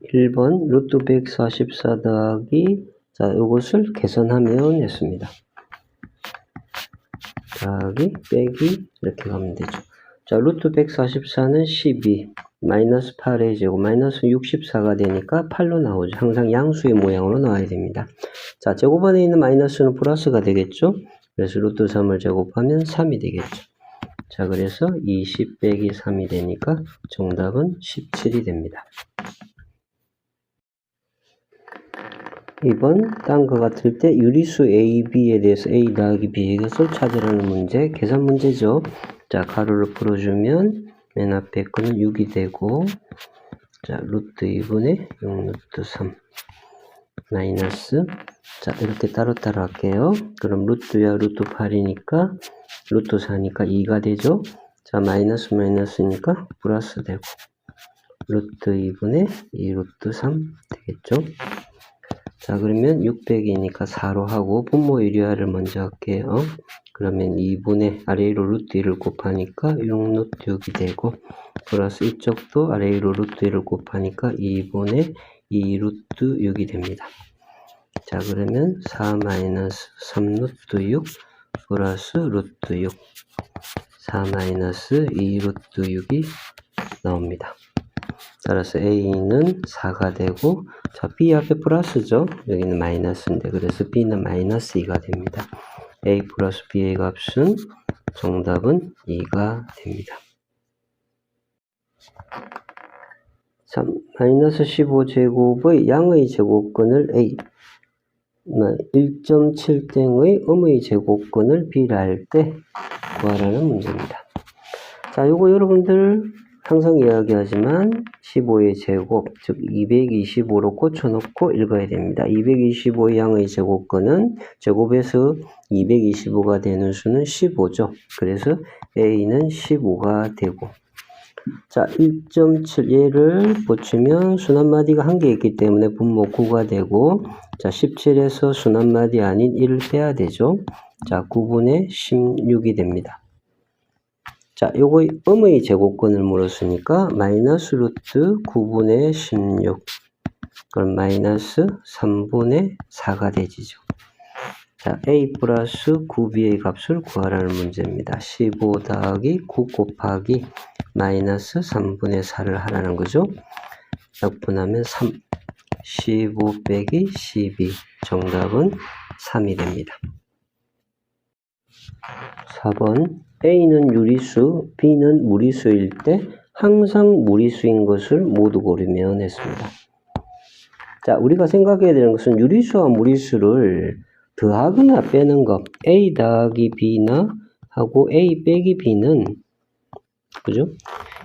1번 루트 144 더하기 자 이것을 계산하면 했습니다. 더하기 빼기 이렇게 가면 되죠. 자 루트 144는 12 마이너스 8의 제곱 마이너스 64가 되니까 8로 나오죠. 항상 양수의 모양으로 나와야 됩니다. 자 제곱 안에 있는 마이너스는 플러스가 되겠죠. 그래서 루트 3을 제곱하면 3이 되겠죠. 자 그래서 20 빼기 3이 되니까 정답은 17이 됩니다. 2번 다음과 같을 때 유리수 A, B에 대해서 A 더하기 B의 것을 찾으라는 문제, 계산 문제죠. 자 가로를 풀어주면 맨 앞에 거는 6이 되고 자 루트 2분의 6 루트 3 마이너스 자 이렇게 따로따로 할게요. 그럼 루트야 루트 8이니까 루트 4니까 2가 되죠. 자 마이너스 마이너스니까 플러스 되고 루트 2분의 2 루트 3 되겠죠. 자 그러면 600이니까 4로 하고 분모 유리화를 먼저 할게요. 그러면 2분의 아래 위로 루트 1을 곱하니까 6 루트 6이 되고 플러스 이쪽도 아래 위로 루트 1을 곱하니까 2분의 2 루트 6이 됩니다. 자 그러면 4 마이너스 3 루트 6 플러스 루트 6 4 마이너스 2 루트 6이 나옵니다. 따라서 A는 4가 되고 자 B 앞에 플러스죠. 여기는 마이너스인데 그래서 B는 마이너스 2가 됩니다. A 플러스 B의 값은 정답은 2가 됩니다. 3. 마이너스 15제곱의 양의 제곱근을 A 1.7땡의 음의 제곱근을 B라 할 때 구하라는 문제입니다. 자 요거 여러분들 항상 이야기하지만 15의 제곱 즉 225로 꽂혀놓고 읽어야 됩니다. 225의 양의 제곱근은 제곱에서 225가 되는 수는 15죠. 그래서 A는 15가 되고 자 1.7 얘를 붙이면 순환마디가 한 개 있기 때문에 분모 9가 되고 자 17에서 순환마디 아닌 1을 빼야 되죠. 자 9분의 16이 됩니다. 자, 요거 음의 제곱근을 물었으니까 마이너스 루트 9분의 16 그럼 마이너스 3분의 4가 되지죠. 자, A 플러스 9B의 값을 구하라는 문제입니다. 15 더하기 9 곱하기 마이너스 3분의 4를 하라는 거죠. 약분하면 3 15 빼기 12 정답은 3이 됩니다. 4번 A는 유리수, B는 무리수일 때 항상 무리수인 것을 모두 고르면 했습니다. 자, 우리가 생각해야 되는 것은 유리수와 무리수를 더하거나 빼는 것, A 더하기 B나 하고 A 빼기 B는 그죠?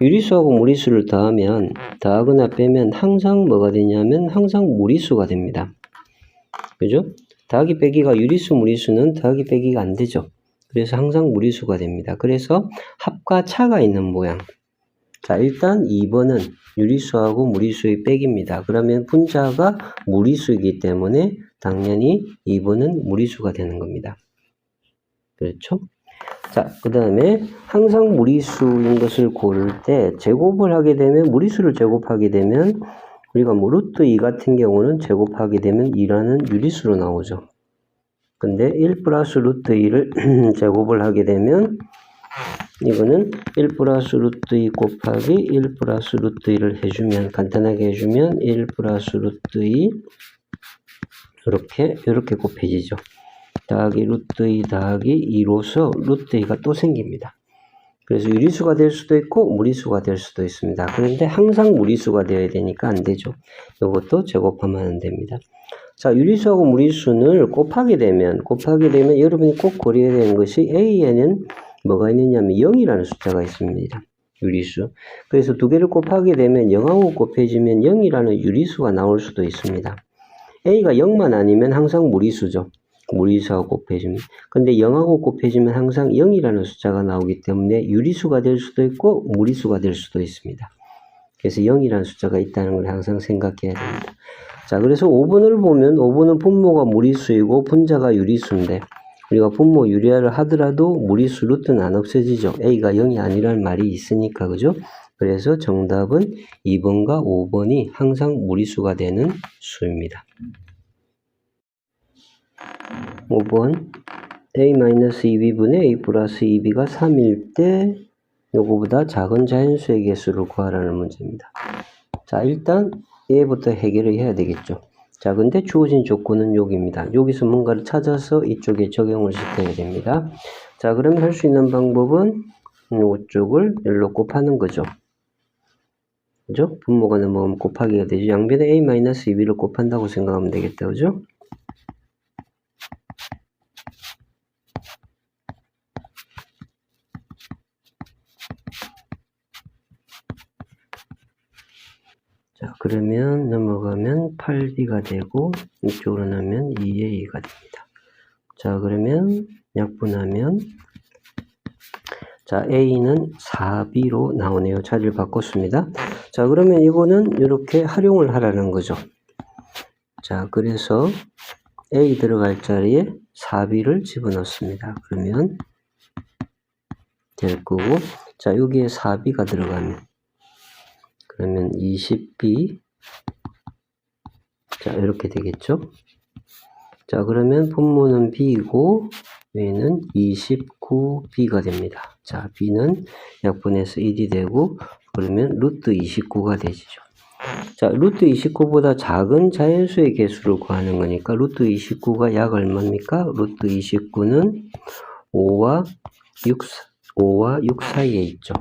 유리수하고 무리수를 더하거나 빼면 항상 뭐가 되냐면 항상 무리수가 됩니다. 그죠? 더하기 빼기가 유리수, 무리수는 더하기 빼기가 안 되죠. 그래서 항상 무리수가 됩니다. 그래서 합과 차가 있는 모양. 자, 일단 2번은 유리수하고 무리수의 빼기입니다. 그러면 분자가 무리수이기 때문에 당연히 2번은 무리수가 되는 겁니다. 그렇죠? 자, 그 다음에 항상 무리수인 것을 고를 때 제곱을 하게 되면 무리수를 제곱하게 되면 우리가 뭐 루트 2 같은 경우는 제곱하게 되면 2라는 유리수로 나오죠. 근데 1 플러스 루트 2를 제곱을 하게 되면 이거는 1 플러스 루트 2 곱하기 1 플러스 루트 2를 해주면 간단하게 해주면 1 플러스 루트 2 이렇게 곱해지죠. 더하기 루트 2 더하기 2로서 루트 2가 또 생깁니다. 그래서 유리수가 될 수도 있고 무리수가 될 수도 있습니다. 그런데 항상 무리수가 되어야 되니까 안 되죠. 이것도 제곱하면 안 됩니다. 자, 유리수하고 무리수를 곱하게 되면 여러분이 꼭 고려해야 되는 것이 A에는 뭐가 있느냐면 0이라는 숫자가 있습니다. 유리수. 그래서 두 개를 곱하게 되면 0하고 곱해지면 0이라는 유리수가 나올 수도 있습니다. A가 0만 아니면 항상 무리수죠. 무리수하고 곱해지면. 근데 0하고 곱해지면 항상 0이라는 숫자가 나오기 때문에 유리수가 될 수도 있고 무리수가 될 수도 있습니다. 그래서 0이라는 숫자가 있다는 걸 항상 생각해야 됩니다. 자, 그래서 5번을 보면 5번은 분모가 무리수이고 분자가 유리수인데 우리가 분모 유리화를 하더라도 무리수 루트는 안 없어지죠. A가 0이 아니라는 말이 있으니까 그죠? 그래서 정답은 2번과 5번이 항상 무리수가 되는 수입니다. 5번 a-2b분의 a 플러스 2b가 3일 때 요거보다 작은 자연수의 개수를 구하라는 문제입니다. 자, 일단 얘부터 해결을 해야 되겠죠. 자, 근데 주어진 조건은 여기입니다. 여기서 뭔가를 찾아서 이쪽에 적용을 시켜야 됩니다. 자, 그러면 할 수 있는 방법은 이쪽을 열로 곱하는 거죠. 그죠? 분모가 넘어가면 곱하기가 되죠. 양변에 a-2b를 곱한다고 생각하면 되겠다. 그죠? 자, 그러면 넘어가면 8b가 되고 이쪽으로 넣으면 2a가 됩니다. 자, 그러면 약분하면 자, a는 4b로 나오네요. 자리를 바꿨습니다. 자, 그러면 이거는 이렇게 활용을 하라는 거죠. 자, 그래서 a 들어갈 자리에 4b를 집어넣습니다. 그러면 될 거고, 자, 여기에 4b가 들어가면 그러면 20b, 자, 이렇게 되겠죠. 자, 그러면 분모는 b이고 얘는 29b가 됩니다. 자, b는 약분해서 1이 되고 그러면 루트 29가 되지죠. 자, 루트 29보다 작은 자연수의 개수를 구하는 거니까 루트 29가 약 얼마입니까? 루트 29는 5와 6 사이에 있죠.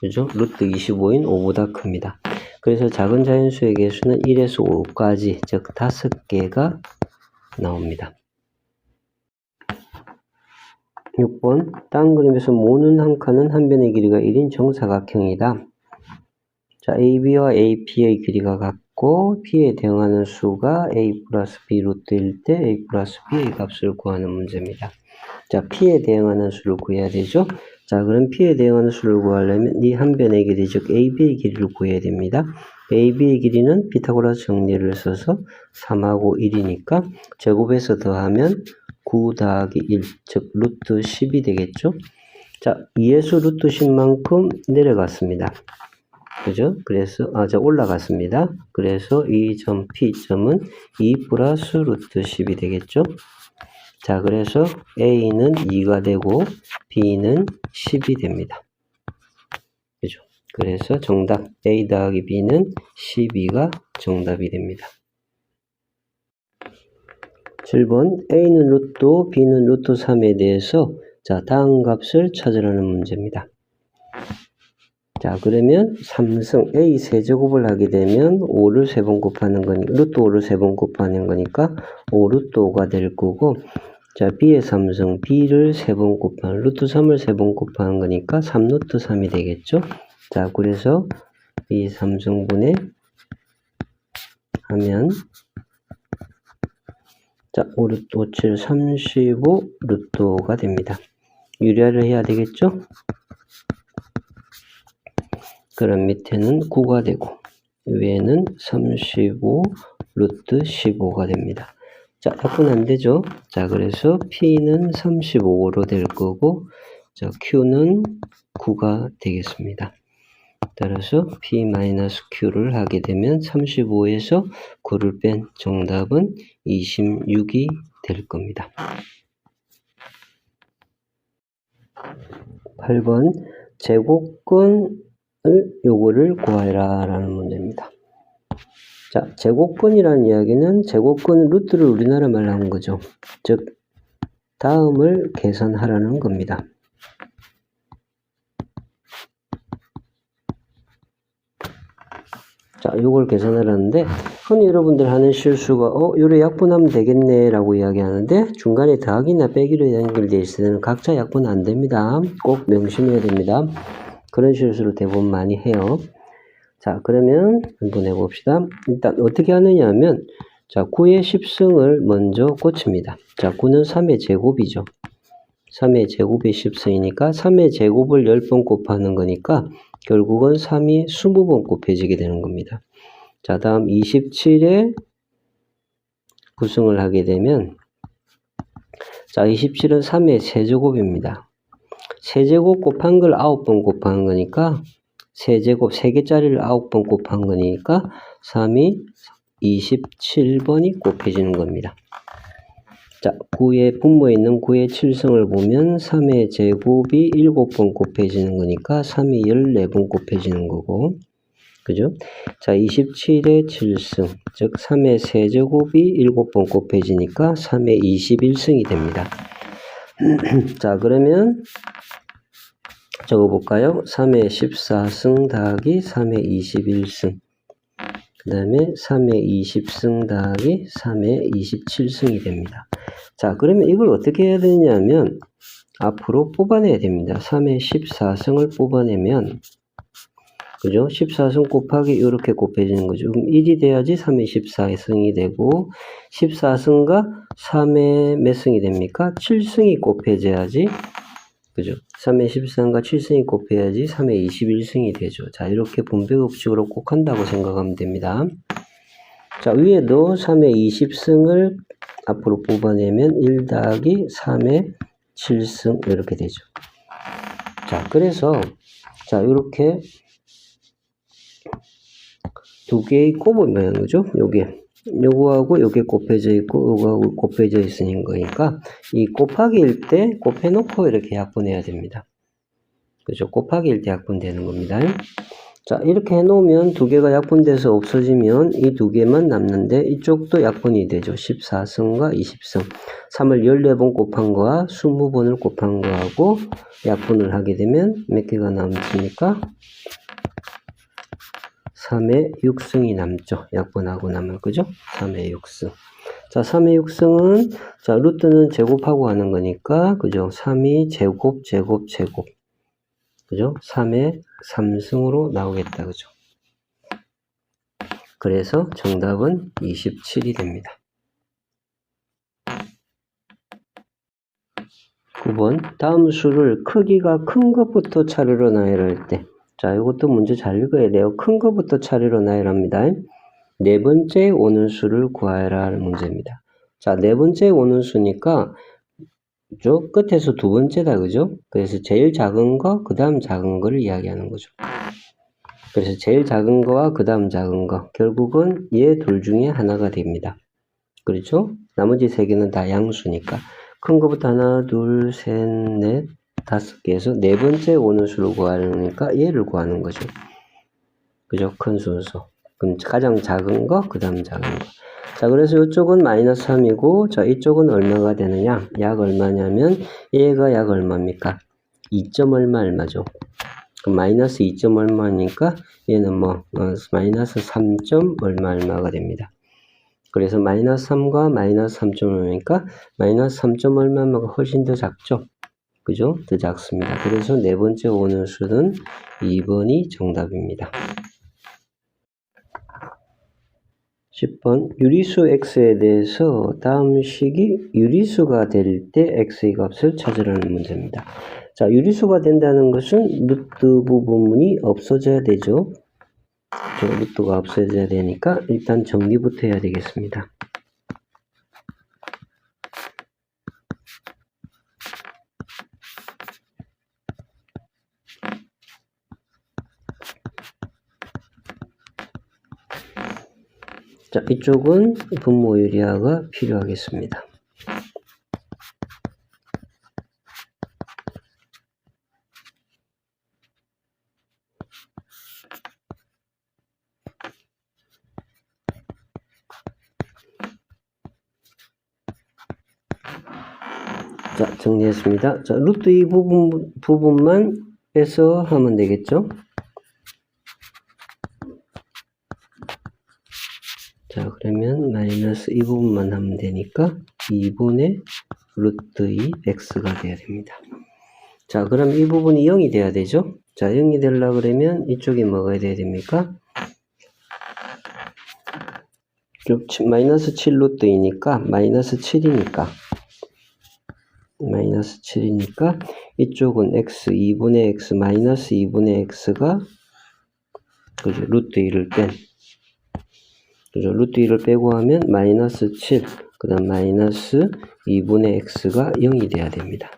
그죠? 루트 25인 5보다 큽니다. 그래서 작은 자연수의 개수는 1에서 5까지, 즉 5개가 나옵니다. 6번, 다음 그림에서 모는 한 칸은 한 변의 길이가 1인 정사각형이다. 자, AB와 AP의 길이가 같고 P에 대응하는 수가 A 플러스 B 루트일 때 A 플러스 B의 값을 구하는 문제입니다. 자, P에 대응하는 수를 구해야 되죠. 자, 그럼 P에 대응하는 수를 구하려면 이 한 변의 길이, 즉 AB의 길이를 구해야 됩니다. AB의 길이는 피타고라스 정리를 써서 3하고 1이니까 제곱해서 더하면 9 더하기 1, 즉 루트 10이 되겠죠. 자, 2에서 루트 10만큼 내려갔습니다. 그죠? 그래서, 올라갔습니다. 그래서 이 점 P점은 2 플러스 루트 10이 되겠죠. 자, 그래서 A는 2가 되고 B는 10이 됩니다. 그죠? 그래서 정답 A 더하기 B는 12가 정답이 됩니다. 7번 A는 루트 5, B는 루트 3에 대해서 자, 다음 값을 찾으라는 문제입니다. 자, 그러면 3승 A 세제곱을 하게 되면 5를 3번 곱하는 거니까 루트 5를 3번 곱하는 거니까 5 루트 5가 될 거고, 자, B의 3승 B를 3번 곱하는 루트 3을 3번 곱하는 거니까 3 루트 3이 되겠죠. 자, 그래서 B 3승분의 하면 자, 5 루트 5, 7, 35 루트 5가 됩니다. 유리화를 해야 되겠죠. 그럼 밑에는 9가 되고 위에는 35 루트 15가 됩니다. 자, 약분 안 되죠. 자, 그래서 P는 35로 될 거고, 자, Q는 9가 되겠습니다. 따라서 P-Q를 하게 되면 35에서 9를 뺀 정답은 26이 될 겁니다. 8번 제곱근을 요거를 구하라 라는 문제입니다. 자, 제곱근이라는 이야기는 제곱근 루트를 우리나라 말로 하는 거죠. 즉 다음을 계산하라는 겁니다. 자, 요걸 계산하라는데 흔히 여러분들 하는 실수가 요래 약분하면 되겠네 라고 이야기하는데 중간에 더하기나 빼기로 연결되어 있을 때는 각자 약분 안 됩니다. 꼭 명심해야 됩니다. 그런 실수를 대부분 많이 해요. 자, 그러면 한번 해봅시다. 일단 어떻게 하느냐 하면 자, 9의 10승을 먼저 고칩니다. 자, 9는 3의 제곱이죠. 3의 제곱이 10승이니까 3의 제곱을 10번 곱하는 거니까 결국은 3이 20번 곱해지게 되는 겁니다. 자, 다음 27에 9승을 하게 되면 자, 27은 3의 세제곱입니다. 세제곱 곱한 걸 9번 곱한 거니까 세제곱 3개짜리를 9번 곱한 거니까 3이 27번이 곱해지는 겁니다. 자, 9의 분모에 있는 9의 7승을 보면 3의 제곱이 7번 곱해지는 거니까 3이 14번 곱해지는 거고, 그죠? 자, 27의 7승, 즉 3의 세제곱이 7번 곱해지니까 3의 21승이 됩니다. 자, 그러면 적어볼까요? 3의 14승 더하기 3의 21승, 그 다음에 3의 20승 더하기 3의 27승이 됩니다. 자, 그러면 이걸 어떻게 해야 되냐면 앞으로 뽑아내야 됩니다. 3의 14승을 뽑아내면, 그죠? 14승 곱하기 이렇게 곱해지는 거죠. 그럼 1이 돼야지 3의 14승이 되고, 14승과 3의 몇 승이 됩니까? 7승이 곱해져야지, 그죠? 3의 14승과 7승이 곱해야지 3의 21승이 되죠. 자, 이렇게 분배법칙으로 꼭 한다고 생각하면 됩니다. 자, 위에도 3의 20승을 앞으로 뽑아내면 1 더하기 3의 7승 이렇게 되죠. 자, 그래서 자, 이렇게 두 개의 곱을 모양 거죠. 요거하고 요게 곱해져 있고 요거하고 곱해져 있으니 거니까 이 곱하기일 때 곱해놓고 이렇게 약분해야 됩니다. 그죠? 곱하기일 때 약분되는 겁니다. 자, 이렇게 해놓으면 두 개가 약분돼서 없어지면 이 두 개만 남는데 이쪽도 약분이 되죠. 14승과 20승. 3을 14번 곱한 거와 20번을 곱한 거하고 약분을 하게 되면 몇 개가 남습니까? 3의 6승이 남죠. 약분하고 나면, 그죠? 3의 6승. 자, 3의 6승은, 자, 루트는 제곱하고 하는 거니까, 그죠? 3이 제곱, 제곱, 제곱. 그죠? 3의 3승으로 나오겠다. 그죠? 그래서 정답은 27이 됩니다. 9번. 다음 수를 크기가 큰 것부터 차례로 나열할 할 때. 자, 이것도 문제 잘 읽어야 돼요. 큰 것부터 차례로 나열합니다. 네 번째 오는 수를 구하여라 하는 문제입니다. 자, 네 번째 오는 수니까 저 끝에서 두 번째다, 그죠? 그래서 제일 작은 거, 그 다음 작은 거를 이야기하는 거죠. 그래서 제일 작은 거와 그 다음 작은 거, 결국은 얘 둘 중에 하나가 됩니다. 그렇죠? 나머지 세 개는 다 양수니까. 큰 거부터 하나, 둘, 셋, 넷, 5개에서 네 번째 오는 수를 구하려니까 얘를 구하는 거죠. 그죠? 큰 순서. 그럼 가장 작은 거, 그 다음 작은 거. 자, 그래서 이쪽은 마이너스 3이고, 자, 이쪽은 얼마가 되느냐? 약 얼마냐면, 얘가 약 얼마입니까? 2점 얼마죠? 그럼 마이너스 2점 얼마니까, 얘는 마이너스 3점 얼마가 됩니다. 그래서 마이너스 3과 마이너스 3점 얼마니까, 마이너스 3점 얼마가 훨씬 더 작죠? 그죠? 더 작습니다. 그래서 네 번째 오는 수는 2번이 정답입니다. 10번 유리수 x에 대해서 다음 식이 유리수가 될 때 x의 값을 찾으라는 문제입니다. 자, 유리수가 된다는 것은 루트 부분이 없어져야 되죠. 루트가 없어져야 되니까 일단 정리부터 해야 되겠습니다. 자, 이쪽은 분모 유리화가 필요하겠습니다. 자, 정리했습니다. 자, 루트 이 부분만 빼서 하면 되겠죠? 자, 그러면 마이너스 이 부분만 하면 되니까 2분의 루트 2 x가 돼야 됩니다. 자, 그럼 이 부분이 0이 돼야 되죠? 자, 0이 되려고 그러면 이쪽이 뭐가 돼야 됩니까? 마이너스 7 루트 2니까 마이너스 7이니까 이쪽은 x 2분의 x 마이너스 2분의 x가 그죠? 루트 2를 뺀 그죠? 루트 2를 빼고 하면 마이너스 7, 그 다음 마이너스 2분의 x가 0이 돼야 됩니다.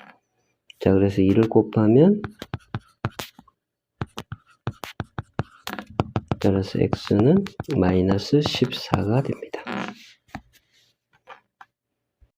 자, 그래서 2를 곱하면 따라서 x는 마이너스 14가 됩니다.